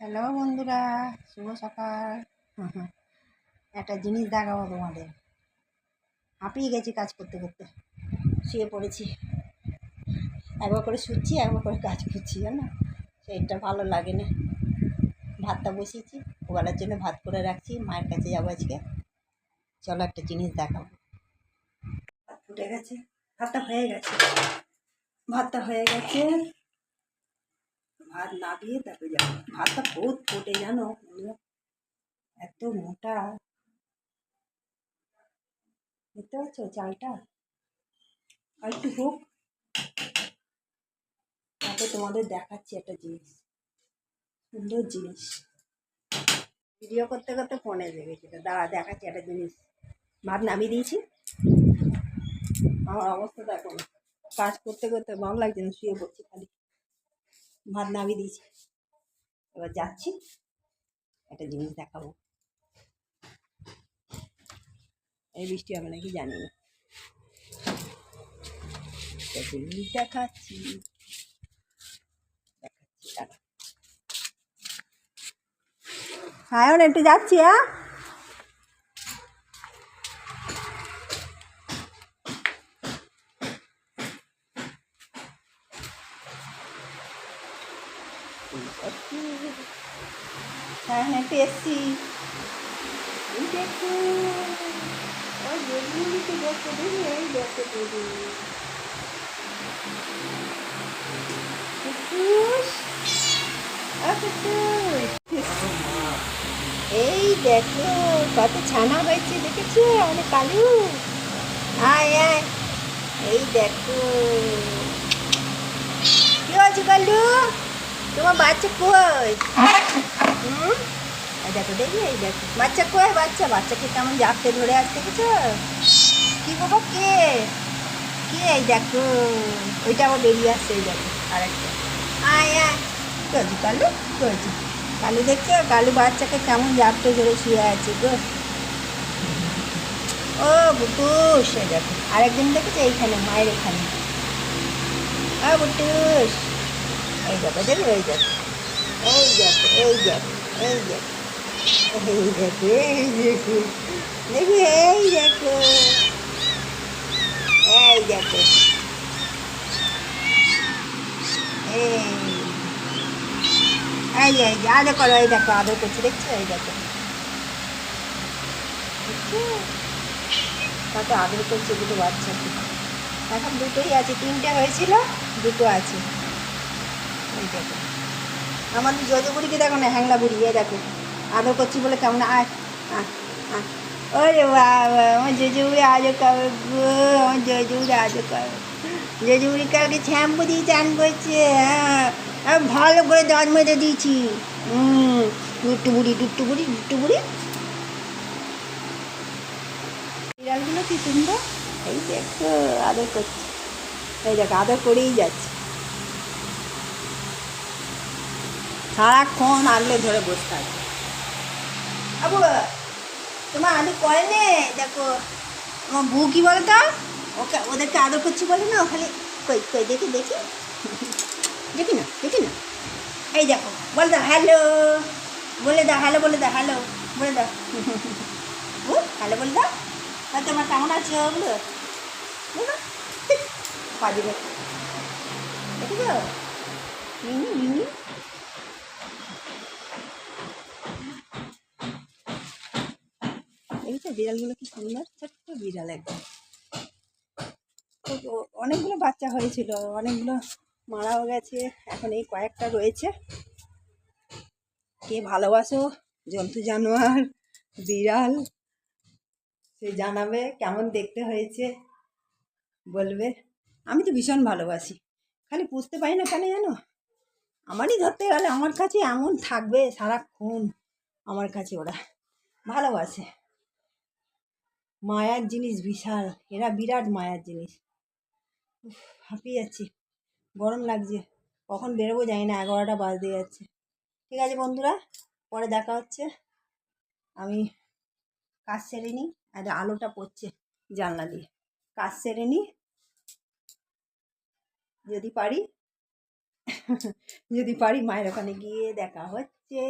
Hello বন্ধুরা, শুভ সকাল। একটা জিনিস দেখাবো তোমাদের। হাঁপিয়ে গেছি কাজ করতে করতে, শুয়ে পড়েছি। একবার করে শুচ্ছি, একবার করে কাজ করছি, জানো সেইটা ভালো লাগে না। ভাতটা বসিয়েছি, ওবেলার জন্য ভাত করে রাখছি, মায়ের কাছে যাবো আজকে। চলো একটা জিনিস দেখাবো। ভাত ফুটে গেছে, ভাতটা হয়ে গেছে, ভাতটা হয়ে গেছে। ভাত নাবিয়ে তারপরে যাবো। ভাতটা বহুত ফোটে জানো, এত মোটা। দেখতে পাচ্ছ চালটা? আর একটু হোক, তারপরে তোমাদের দেখাচ্ছি একটা জিনিস, সুন্দর জিনিস। ভিডিও করতে করতে ফোনে দেখেছিল, দাঁড়া দেখাচ্ছি একটা জিনিস। ভাত নামিয়ে দিয়েছি, আমার অবস্থা দেখো না, কাজ করতে করতে ভালো লাগছে না, শুয়ে পড়ছি খালি। ভাত নামিয়ে দিয়েছি, এবার যাচ্ছি একটা জিনিস দেখাবো। এই বৃষ্টি হবে নাকি জানি না, একটা জিনিস দেখাচ্ছি দেখাচ্ছি দাঁড়া। হ্যাঁ এখন একটু যাচ্ছি। হ্যাঁ হ্যাঁ একটু এসছি। এই দেখো, ওই বেগুনগুলিকে দেখো, দেখি এই দেখো বেগুন। কুকুস, এই দেখো কত ছানা হয়েছে, দেখেছো অনেক কালু। আয় আয়, এই দেখো কি হয়েছে কালু, তোমার বাচ্চা কই? হুম, এই দেখো দেখি, এই দেখো বাচ্চা কই, বাচ্চা বাচ্চাকে কেমন জাপটে ধরে আসতে, দেখেছো? কি বাবা, কে কে? এই দেখো ওইটা আবার বেরিয়ে আসছে, এই দেখো আরেকটা। আয় আয়, কি হয়েছে কালু, কি হয়েছে? কালু দেখছো, কালু বাচ্চাকে কেমন জাপটে ধরে শুয়ে আছে গো। ও বুটুস, এই দেখো আরেকদিন দেখেছো এইখানে, মায়ের এখানে। ও বুটুস, এই দেখো দেখো, এই দেখো এই দেখো এই দেখো এই দেখো এই দেখো এই দেখো দেখি, এই দেখো এই দেখো এই এই যে আদর করো, এই দেখো আদর করছে, দেখছো এই দেখো, দেখছো কত আদর করছে দুটো বাচ্চাকে। এখন দুটোই আছে, তিনটে হয়েছিল, দুটো আছে। এই দেখো আমাদের জজ বুড়িকে দেখো না, হ্যাংলা বুড়ি, এ দেখো আদর করছি বলে কেমন। আয় আয় আয়, ওরে বাবা আমার জজুবুড়ি আজও খাবে গো, আমার জজুবুড়ি আজও খাবে। জজুবুড়ি কালকে শ্যাম্পু দিয়ে চান করছে। হ্যাঁ আমি ভালো করে দাঁত মেজে দিয়েছি। দুট্টু বুড়ি দুট্টু বুড়ি দুট্টু বুড়ি। বিড়ালগুলো কি সুন্দর, এই দেখো আদর করছে, এই দেখো আদর করেই যাচ্ছে, সারাক্ষণ আগলে ধরে বসে থাকে। আবু তোমার আদর করে নে, দেখো আমার বউ কি বলে তো, ওকে ওদেরকে আদর করছি বলে না, খালি কই কই দেখি দেখি দেখি না দেখি না। এই দেখো বলে দাও হ্যালো, বলে দাও হ্যালো, বলে দাও হ্যালো, বলে দাও হ্যালো বলে দাও। আর তোমার কেমন আছে ওগুলো বলো, পাজি দেখেছো মিনি মিনি। দেখেছো বিড়ালগুলো কি সুন্দর, ছোট্ট বিড়াল একদম। অনেকগুলো বাচ্চা হয়েছিল, অনেকগুলো মারাও গেছে, এখন এই কয়েকটা রয়েছে। কে ভালোবাসো জন্তু জানোয়ার, বিড়াল, সে জানাবে কেমন দেখতে হয়েছে, বলবে। আমি তো ভীষণ ভালোবাসি, খালি বুঝতে পারি না কেন জানো, আমারই ধরতে গেলে আমার কাছে এমন থাকবে সারাক্ষণ, আমার কাছে ওরা ভালোবাসে। মায়ার জিনিস বিশাল, এরা বিরাট মায়ার জিনিস। হাঁপিয়ে যাচ্ছি, গরম লাগছে, কখন বেরোবো জানি না, 11টা বাজতে যাচ্ছে। ঠিক আছে বন্ধুরা, পরে দেখা হচ্ছে। আমি কাজ সেরে নিই, আর আলোটা পড়ছে জানলা দিয়ে, কাজ সেরে নিই যদি পারি, যদি পারি মায়ের ওখানে গিয়ে দেখা হচ্ছে।